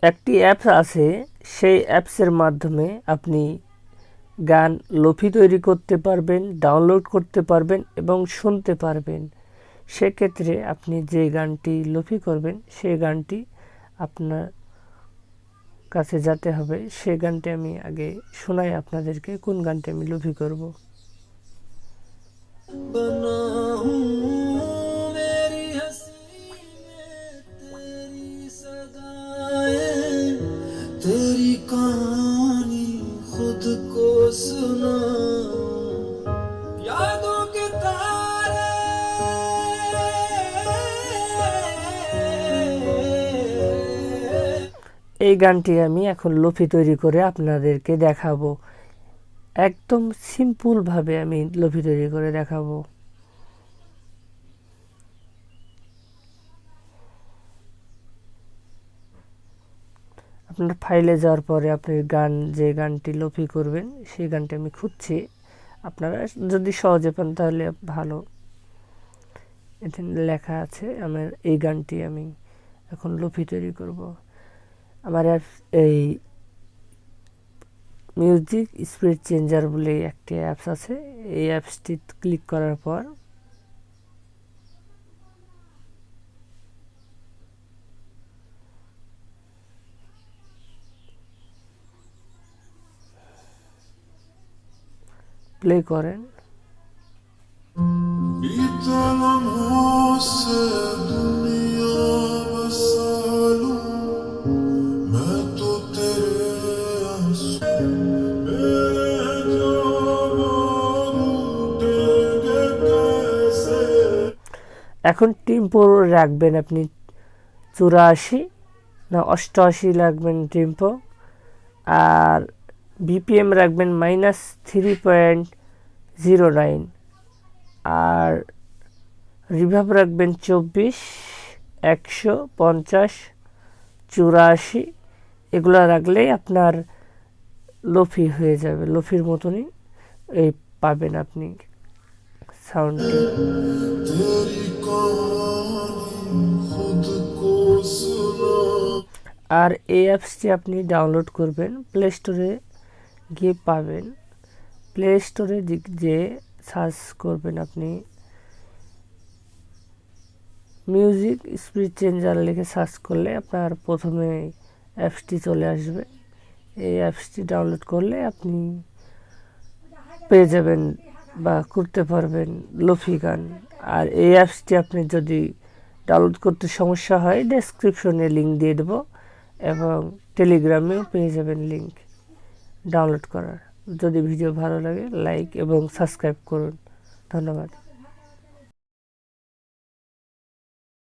একটি অ্যাপস আছে, সেই অ্যাপসের মাধ্যমে আপনি গান লোফি তৈরি করতে পারবেন, ডাউনলোড করতে পারবেন এবং শুনতে পারবেন। সেক্ষেত্রে আপনি যে গানটি লোফি করবেন সেই গানটি আপনার কাছে যেতে হবে। সেই গানটি আমি আগে শোনাই আপনাদেরকে, কোন গানটি আমি লোফি করব। तेरी कहानी खुद को सुना, यादों के तारे এই গানটি আমি এখন লোফি তৈরি করে আপনাদেরকে দেখাবো। একদম সিম্পল ভাবে আমি লোফি তৈরি করে দেখাবো। আপনার ফাইলে যাওয়ার পরে আপনি যে গানটি লোফি করবেন সেই গানটি আমি খুঁজছি। আপনারা যদি সহজে পান তাহলে ভালো। এখানে লেখা আছে আমার এই গানটি আমি এখন লোফি তৈরি করব। আমার এই মিউজিক স্পিড চেঞ্জার বলে একটি অ্যাপস আছে। এই অ্যাপসটি ক্লিক করার পর প্লে করেন। এখন টেম্পো রাখবেন আপনি 84 না 88 রাখবেন টেম্পো, আর বিপিএম রাখবেন -3.09, আর রিভার্ব রাখবেন 24, 150, 84। এগুলো রাখলেই আপনার লোফি হয়ে যাবে। লোফির মতনই এই পাবেন আপনি সাউন্ডটি। আর এই অ্যাপসটি আপনি ডাউনলোড করবেন, প্লে স্টোরে গিয়ে পাবেন। প্লে স্টোরে যে সার্চ করবেন আপনি মিউজিক স্পিড চেঞ্জার লিখে সার্চ করলে আপনার প্রথমে অ্যাপসটি চলে আসবে। এই অ্যাপসটি ডাউনলোড করলে আপনি পেয়ে যাবেন বা করতে পারবেন লোফি গান। আর এই অ্যাপসটি আপনি যদি ডাউনলোড করতে সমস্যা হয় ডেসক্রিপশনে লিঙ্ক দিয়ে দেবো, এবং টেলিগ্রামেও পেয়ে যাবেন লিঙ্ক ডাউনলোড করার। যদি ভিডিও ভালো লাগে লাইক এবং সাবস্ক্রাইব করুন। ধন্যবাদ।